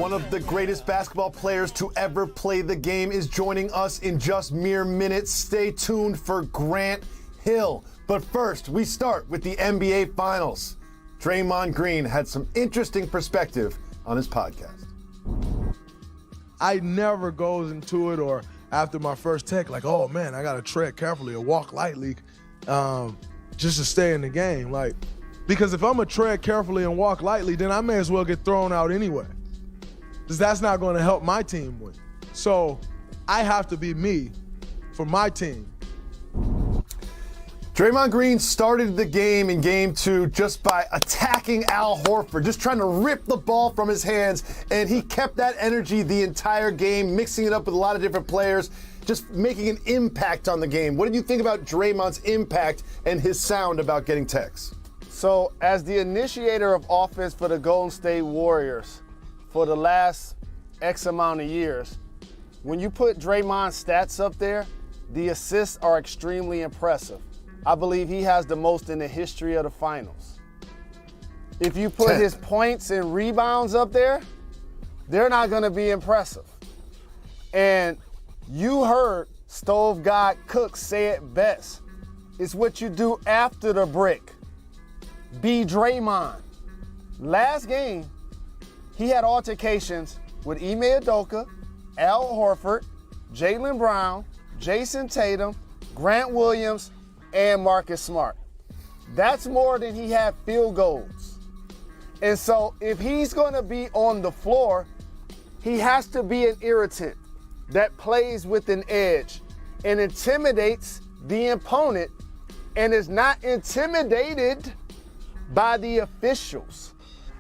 One of the greatest basketball players to ever play the game is joining us in just mere minutes. Stay tuned for Grant Hill. But first, we start with the NBA Finals. Draymond Green had some interesting perspective on his podcast. I never goes into it or after my first tech like, oh man, I gotta tread carefully or walk lightly just to stay in the game. Like, because if I'm gonna tread carefully and walk lightly, then I may as well get thrown out anyway. Because that's not gonna help my team win. So I have to be me for my team. Draymond Green started the game in Game 2 just by attacking Al Horford, just trying to rip the ball from his hands, and he kept that energy the entire game, mixing it up with a lot of different players, just making an impact on the game. What did you think about Draymond's impact and his sound about getting techs? So, as the initiator of offense for the Golden State Warriors for the last X amount of years, when you put Draymond's stats up there, the assists are extremely impressive. I believe he has the most in the history of the finals. If you put his points and rebounds up there, they're not going to be impressive. And you heard Stove God Cook say it best. It's what you do after the brick. Be Draymond. Last game, he had altercations with Ime Udoka, Al Horford, Jalen Brown, Jason Tatum, Grant Williams, and Marcus Smart. That's more than he had field goals. And so if he's going to be on the floor, he has to be an irritant that plays with an edge and intimidates the opponent and is not intimidated by the officials.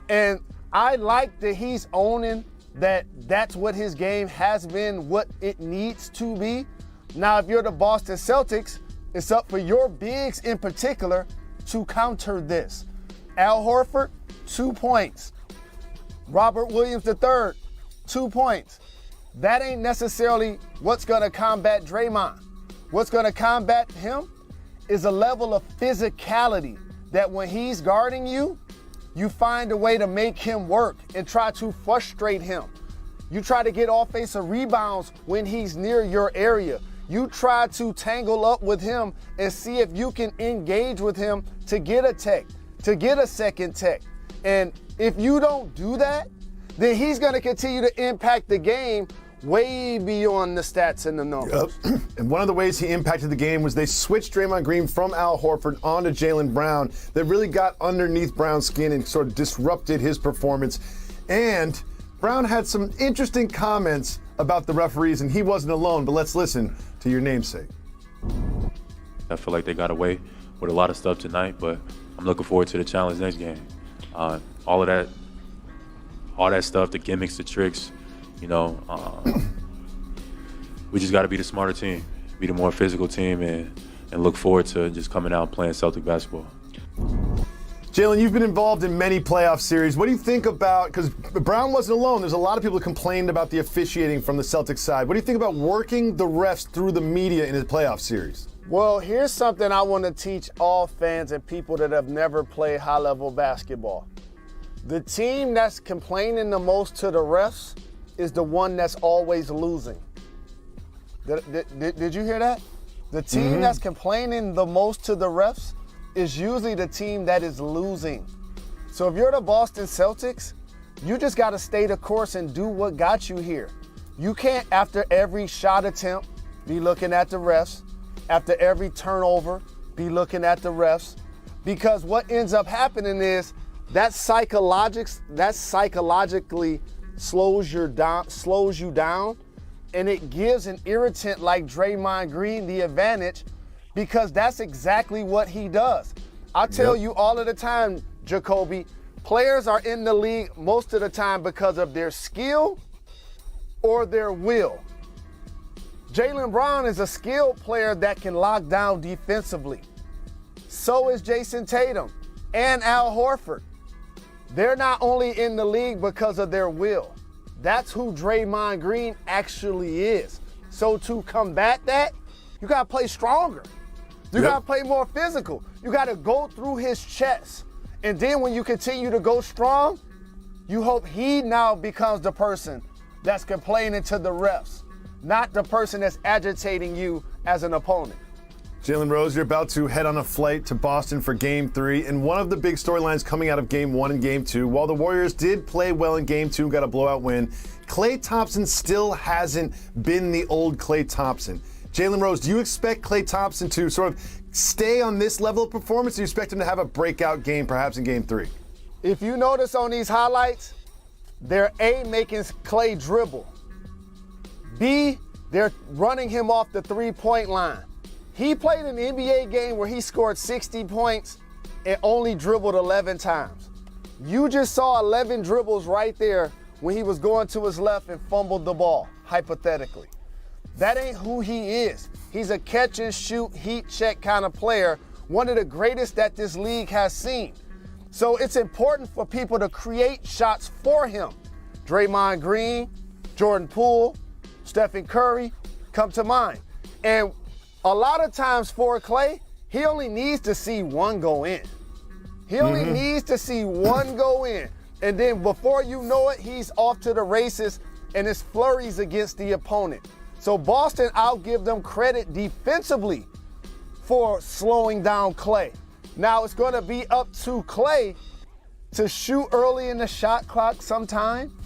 And I like that he's owning that that's what his game has been, what it needs to be. Now, if you're the Boston Celtics, it's up for your bigs in particular to counter this. Al Horford, 2 points. Robert Williams III, 2 points. That ain't necessarily what's going to combat Draymond. What's going to combat him is a level of physicality that when he's guarding you, you find a way to make him work and try to frustrate him. You try to get offensive rebounds when he's near your area. You try to tangle up with him and see if you can engage with him to get a tech, to get a second tech. And if you don't do that, then he's going to continue to impact the game way beyond the stats and the numbers. Yep. And one of the ways he impacted the game was they switched Draymond Green from Al Horford onto Jalen Brown. That really got underneath Brown's skin and sort of disrupted his performance. And Brown had some interesting comments about the referees, and he wasn't alone, but let's listen to your namesake. I feel like they got away with a lot of stuff tonight, but I'm looking forward to the challenge next game. All that stuff, the gimmicks, the tricks, we just got to be the smarter team, be the more physical team, and look forward to just coming out and playing Celtic basketball. Jalen, you've been involved in many playoff series. What do you think about, because Brown wasn't alone, there's a lot of people who complained about the officiating from the Celtics side. What do you think about working the refs through the media in a playoff series? Well, here's something I want to teach all fans and people that have never played high-level basketball. The team that's complaining the most to the refs is the one that's always losing. Did you hear that? The team that's complaining the most to the refs is usually the team that is losing. So if you're the Boston Celtics, you just got to stay the course and do what got you here. You can't, after every shot attempt, be looking at the refs. After every turnover, be looking at the refs. Because what ends up happening is that psychologically slows you down, and it gives an irritant like Draymond Green the advantage, because that's exactly what he does. I tell you all of the time, Jacoby, players are in the league most of the time because of their skill or their will. Jalen Brown is a skilled player that can lock down defensively. So is Jason Tatum and Al Horford. They're not only in the league because of their will. That's who Draymond Green actually is. So to combat that, you got to play stronger. You got to play more physical. You got to go through his chest. And then when you continue to go strong, You hope he now becomes the person that's complaining to the refs, not the person that's agitating you as an opponent. Jalen Rose, you're about to head on a flight to Boston for Game 3, and one of the big storylines coming out of Game 1 and Game 2, while the Warriors did play well in Game 2 and got a blowout win, Klay Thompson still hasn't been the old Klay Thompson. Jalen Rose, do you expect Klay Thompson to sort of stay on this level of performance, or do you expect him to have a breakout game perhaps in Game 3? If you notice on these highlights, they're A, making Klay dribble. B, they're running him off the three-point line. He played an NBA game where he scored 60 points and only dribbled 11 times. You just saw 11 dribbles right there when he was going to his left and fumbled the ball, hypothetically. That ain't who he is. He's a catch and shoot, heat check kind of player, one of the greatest that this league has seen. So it's important for people to create shots for him. Draymond Green, Jordan Poole, Stephen Curry come to mind. And a lot of times for Klay, he only needs to see one go in. He only needs to see one go in. And then before you know it, he's off to the races and it's flurries against the opponent. So Boston, I'll give them credit defensively for slowing down Klay. Now it's going to be up to Klay to shoot early in the shot clock sometime,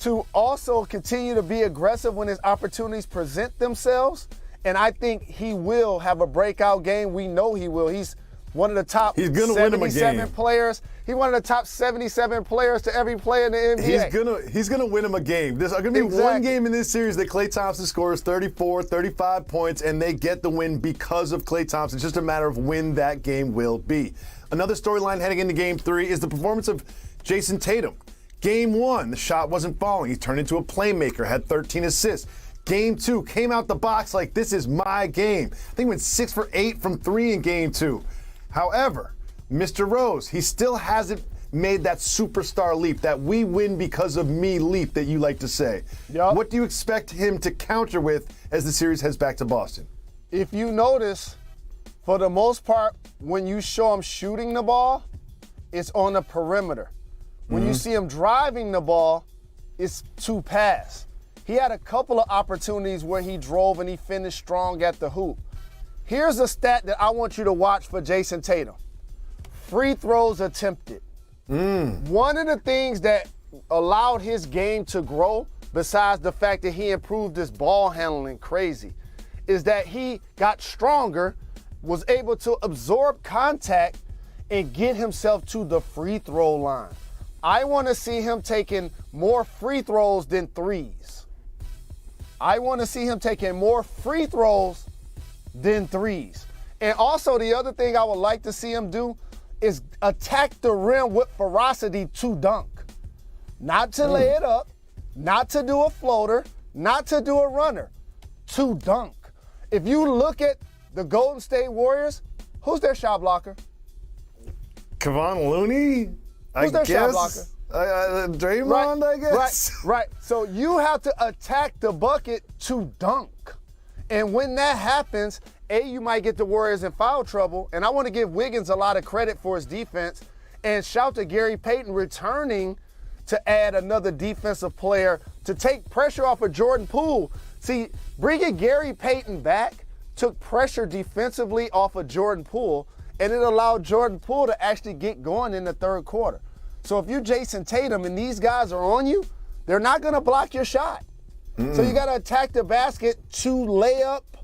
to also continue to be aggressive when his opportunities present themselves. And I think he will have a breakout game. We know he will. He's one of the top 77 players. He's one of the top 77 players to every player in the NBA. He's gonna win him a game. There's gonna be one game in this series that Klay Thompson scores 34, 35 points, and they get the win because of Klay Thompson. It's just a matter of when that game will be. Another storyline heading into Game 3 is the performance of Jason Tatum. Game 1, the shot wasn't falling. He turned into a playmaker, had 13 assists. Game 2, came out the box like, this is my game. I think he went 6 for 8 from 3 in Game 2. However, Mr. Rose, he still hasn't made that superstar leap, that we win because of me leap that you like to say. Yep. What do you expect him to counter with as the series heads back to Boston? If you notice, for the most part, when you show him shooting the ball, it's on the perimeter. When you see him driving the ball, it's to pass. He had a couple of opportunities where he drove and he finished strong at the hoop. Here's a stat that I want you to watch for Jason Tatum. Free throws attempted. One of the things that allowed his game to grow, besides the fact that he improved his ball handling crazy, is that he got stronger, was able to absorb contact, and get himself to the free throw line. I want to see him taking more free throws than threes. I want to see him taking more free throws than threes. And also the other thing I would like to see him do is attack the rim with ferocity to dunk. Not to lay it up, not to do a floater, not to do a runner, to dunk. If you look at the Golden State Warriors, who's their shot blocker? Kevon Looney? Who's their shot blocker? Draymond, I guess. Right. So you have to attack the bucket to dunk. And when that happens, you might get the Warriors in foul trouble. And I want to give Wiggins a lot of credit for his defense. And shout to Gary Payton returning to add another defensive player to take pressure off of Jordan Poole. See, bringing Gary Payton back took pressure defensively off of Jordan Poole, and it allowed Jordan Poole to actually get going in the third quarter. So if you're Jason Tatum and these guys are on you, they're not going to block your shot. So you got to attack the basket to lay up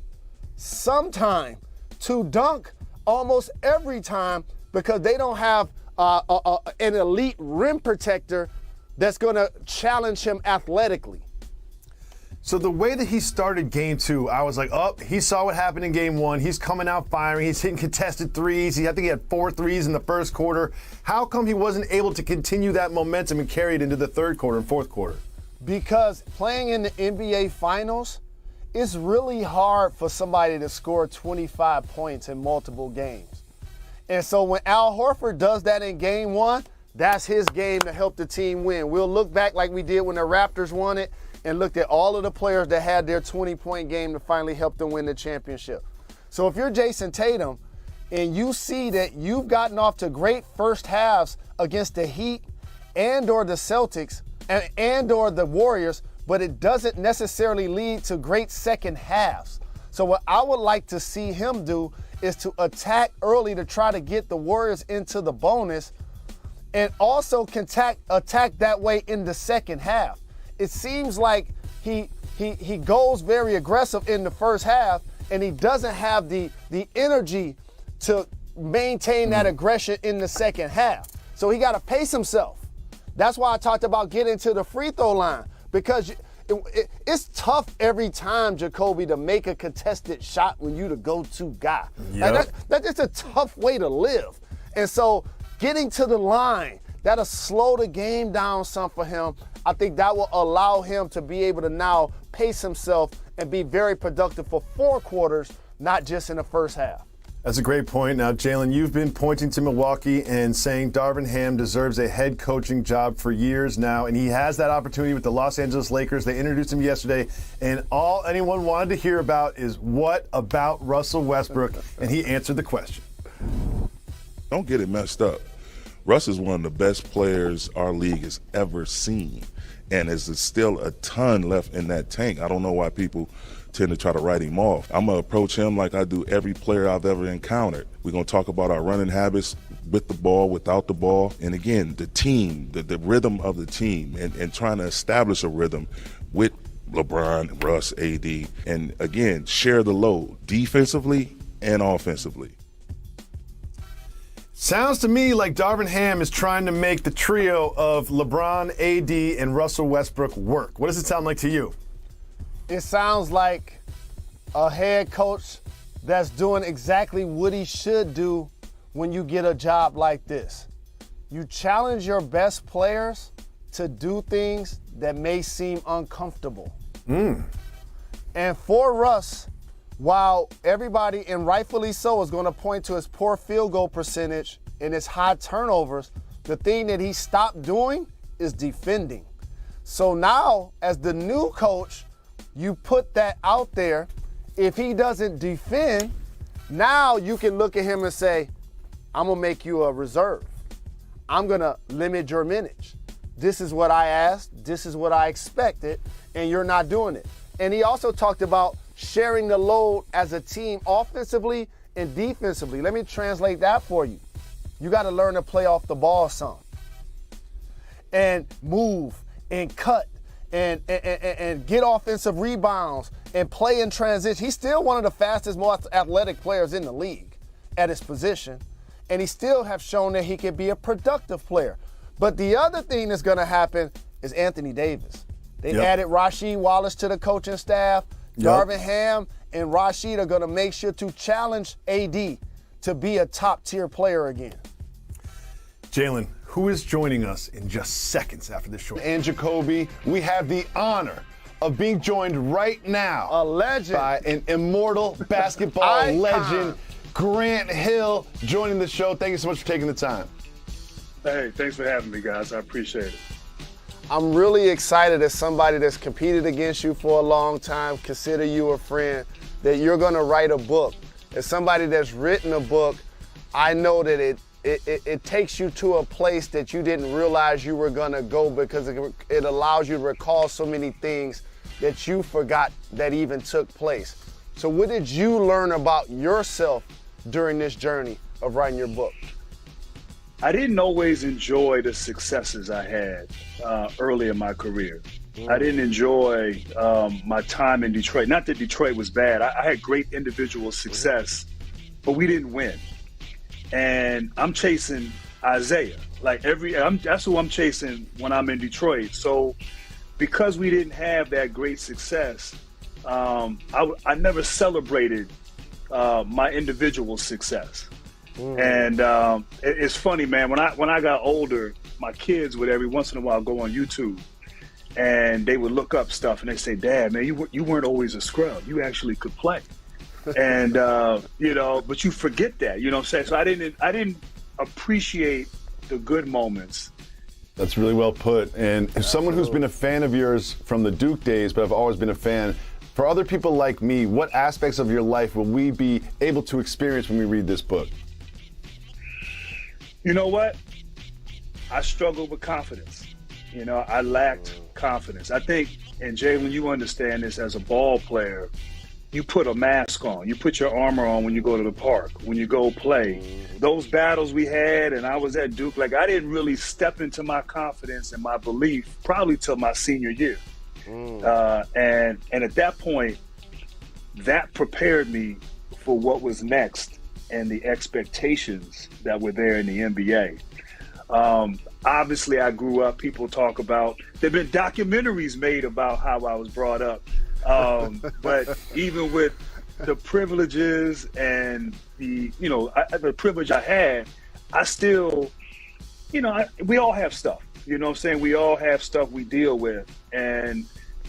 sometime, to dunk almost every time, because they don't have an elite rim protector that's going to challenge him athletically. So the way that he started Game 2, I was like, oh, he saw what happened in Game 1. He's coming out firing. He's hitting contested threes. I think he had 4 threes in the first quarter. How come he wasn't able to continue that momentum and carry it into the third quarter and fourth quarter? Because playing in the NBA Finals, it's really hard for somebody to score 25 points in multiple games. And so when Al Horford does that in Game 1, that's his game to help the team win. We'll look back like we did when the Raptors won it and looked at all of the players that had their 20-point game to finally help them win the championship. So if you're Jason Tatum and you see that you've gotten off to great first halves against the Heat and or the Celtics and or the Warriors, but it doesn't necessarily lead to great second halves. So what I would like to see him do is to attack early to try to get the Warriors into the bonus, and also attack that way in the second half. It seems like he goes very aggressive in the first half, and he doesn't have the energy to maintain that aggression in the second half. So he got to pace himself. That's why I talked about getting to the free throw line, because it's tough every time, Jacoby, to make a contested shot when you the go-to guy. Yep. Like that's just a tough way to live. And so getting to the line, that'll slow the game down some for him. I think that will allow him to be able to now pace himself and be very productive for 4 quarters, not just in the first half. That's a great point. Now, Jalen, you've been pointing to Milwaukee and saying Darvin Ham deserves a head coaching job for years now, and he has that opportunity with the Los Angeles Lakers. They introduced him yesterday, and all anyone wanted to hear about is what about Russell Westbrook, and he answered the question. Don't get it messed up. Russ is one of the best players our league has ever seen, and there's still a ton left in that tank. I don't know why people tend to try to write him off. I'm going to approach him like I do every player I've ever encountered. We're going to talk about our running habits with the ball, without the ball, and again, the team, the rhythm of the team, and trying to establish a rhythm with LeBron, Russ, AD, and again, share the load defensively and offensively. Sounds to me like Darvin Ham is trying to make the trio of LeBron, AD, and Russell Westbrook work. What does it sound like to you? It sounds like a head coach that's doing exactly what he should do when you get a job like this. You challenge your best players to do things that may seem uncomfortable. And for Russ, while everybody, and rightfully so, is going to point to his poor field goal percentage and his high turnovers, the thing that he stopped doing is defending. So now, as the new coach, you put that out there. If he doesn't defend, now you can look at him and say, I'm going to make you a reserve. I'm going to limit your minutes. This is what I asked. This is what I expected, and you're not doing it. And he also talked about sharing the load as a team offensively and defensively. Let me translate that for you. You got to learn to play off the ball some and move and cut and get offensive rebounds and play in transition. He's still one of the fastest, most athletic players in the league at his position, and he still have shown that he can be a productive player. But the other thing that's going to happen is Anthony Davis. They added Rasheed Wallace to the coaching staff. Darvin Ham and Rasheed are going to make sure to challenge AD to be a top-tier player again. Jalen, who is joining us in just seconds after this show? And Jacoby, we have the honor of being joined right now A legend. by an immortal basketball Icon. legend, Grant Hill, joining the show. Thank you so much for taking the time. Hey, thanks for having me, guys. I appreciate it. I'm really excited as somebody that's competed against you for a long time, consider you a friend, that you're going to write a book. As somebody that's written a book, I know that it takes you to a place that you didn't realize you were going to go, because it allows you to recall so many things that you forgot that even took place. So what did you learn about yourself during this journey of writing your book? I didn't always enjoy the successes I had early in my career. I didn't enjoy my time in Detroit. Not that Detroit was bad. I had great individual success, but we didn't win. And I'm chasing Isaiah. That's who I'm chasing when I'm in Detroit. So because we didn't have that great success, I never celebrated my individual success. And it's funny, man, when I got older, my kids would every once in a while go on YouTube and they would look up stuff and they say, Dad, man, you weren't always a scrub. You actually could play. And, but you forget that, you know what I'm saying? So I didn't appreciate the good moments. That's really well put. And as someone who's been a fan of yours from the Duke days, but I've always been a fan, for other people like me, what aspects of your life will we be able to experience when we read this book? You know what? I struggled with confidence. You know, I lacked confidence. I think, and Jalen, you understand this as a ball player, you put a mask on. You put your armor on when you go to the park, when you go play. Those battles we had, and I was at Duke, like I didn't really step into my confidence and my belief probably till my senior year. And at that point, that prepared me for what was next and the expectations that were there in the NBA. Obviously, I grew up, people talk about, there have been documentaries made about how I was brought up. But even with the privileges and the privilege I had, I still, we all have stuff. You know what I'm saying? We all have stuff we deal with. And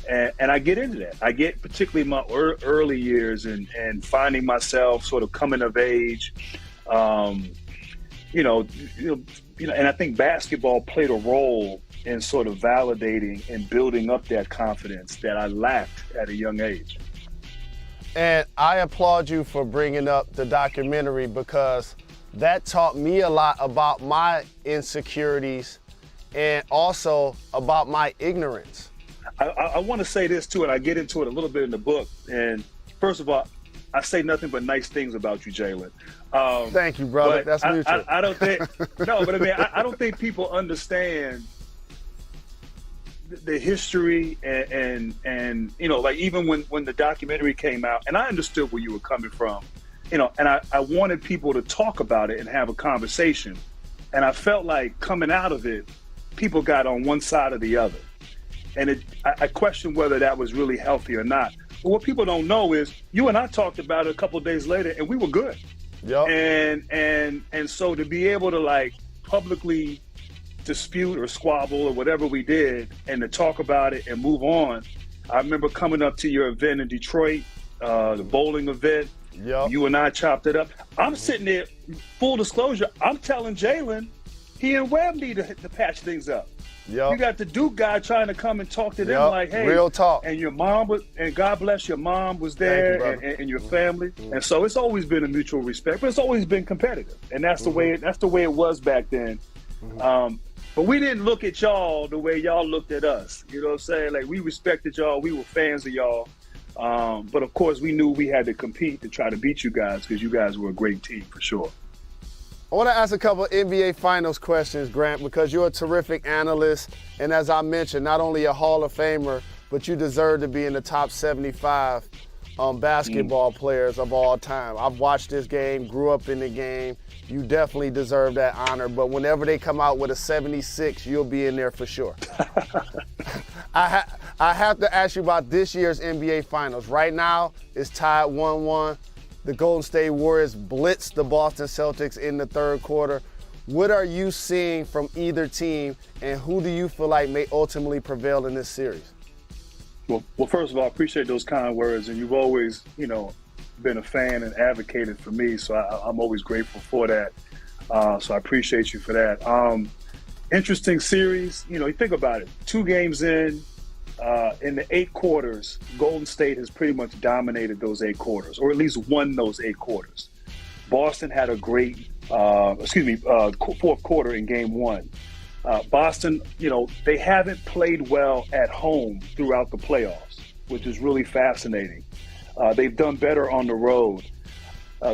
I get into that. I get particularly in my early years and finding myself sort of coming of age. And I think basketball played a role in sort of validating and building up that confidence that I lacked at a young age. And I applaud you for bringing up the documentary because that taught me a lot about my insecurities and also about my ignorance. I want to say this too, and I get into it a little bit in the book. And first of all, I say nothing but nice things about you, Jalen. Thank you, brother. That's mutual. I don't think no, but I mean, I don't think people understand the history and like even when the documentary came out, and I understood where you were coming from, and I wanted people to talk about it and have a conversation, and I felt like coming out of it, people got on one side or the other, and I questioned whether that was really healthy or not. But what people don't know is you and I talked about it a couple of days later, and we were good. Yep. And so to be able to like publicly dispute or squabble or whatever we did and to talk about it and move on. I remember coming up to your event in Detroit, the bowling event. Yep. You and I chopped it up. I'm sitting there, full disclosure, I'm telling Jalen he and Webb need to patch things up. Yep. You got the Duke guy trying to come and talk to them like, hey, real talk. And your mom was, and God bless your mom was there, and your family. And so it's always been a mutual respect, but it's always been competitive. And that's the way it was back then. But we didn't look at y'all the way y'all looked at us. You know what I'm saying? Like we respected y'all, we were fans of y'all. But of course we knew we had to compete to try to beat you guys because you guys were a great team for sure. I want to ask a couple of NBA Finals questions, Grant, because you're a terrific analyst. And as I mentioned, not only a Hall of Famer, but you deserve to be in the top 75 basketball players of all time. I've watched this game, grew up in the game. You definitely deserve that honor. But whenever they come out with a 76, you'll be in there for sure. I have to ask you about this year's NBA Finals. Right now, it's tied 1-1. The Golden State Warriors blitzed the Boston Celtics in the third quarter. What are you seeing from either team, and who do you feel like may ultimately prevail in this series? Well, first of all, I appreciate those kind words, and you've always, been a fan and advocated for me, so I'm always grateful for that. So I appreciate you for that. Interesting series. You think about it. 2 games in the 8 quarters, Golden State has pretty much dominated those 8 quarters, or at least won those 8 quarters. Boston had a great, fourth quarter in game 1. Boston, they haven't played well at home throughout the playoffs, which is really fascinating. They've done better on the road.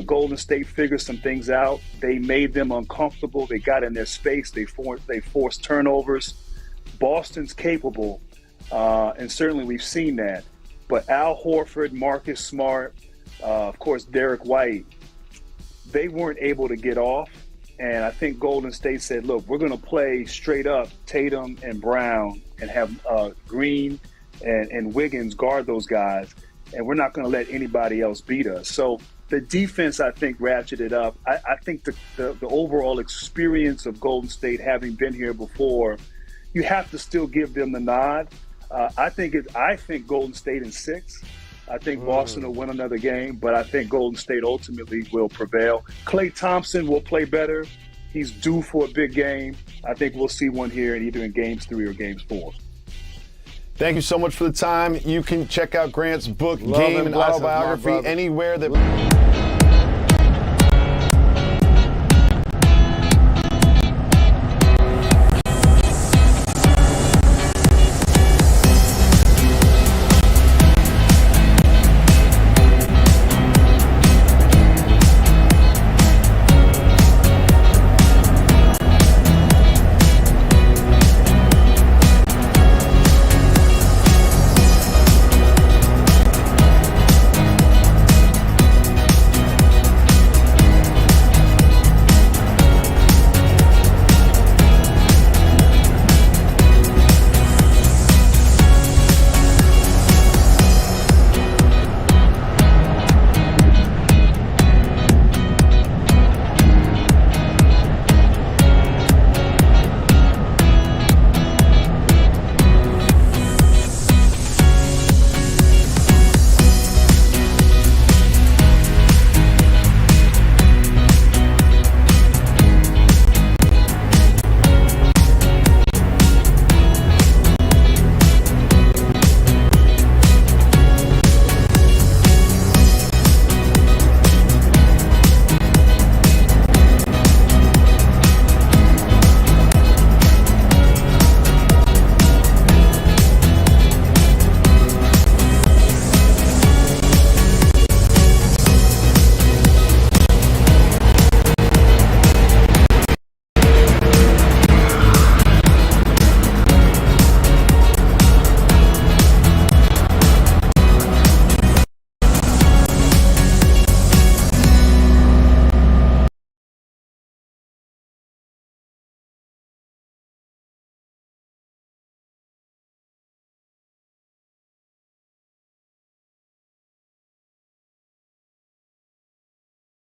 Golden State figured some things out. They made them uncomfortable. They got in their space. They forced turnovers. Boston's capable. And certainly we've seen that. But Al Horford, Marcus Smart, of course, Derek White, they weren't able to get off. And I think Golden State said, look, we're going to play straight up Tatum and Brown and have Green and Wiggins guard those guys. And we're not going to let anybody else beat us. So the defense, I think, ratcheted up. I think the overall experience of Golden State, having been here before, you have to still give them the nod. I think Golden State in 6. I think Boston will win another game, but I think Golden State ultimately will prevail. Klay Thompson will play better. He's due for a big game. I think we'll see one here either in games 3 or games 4. Thank you so much for the time. You can check out Grant's book, Love Game and and Blessings, my Autobiography, brother. anywhere that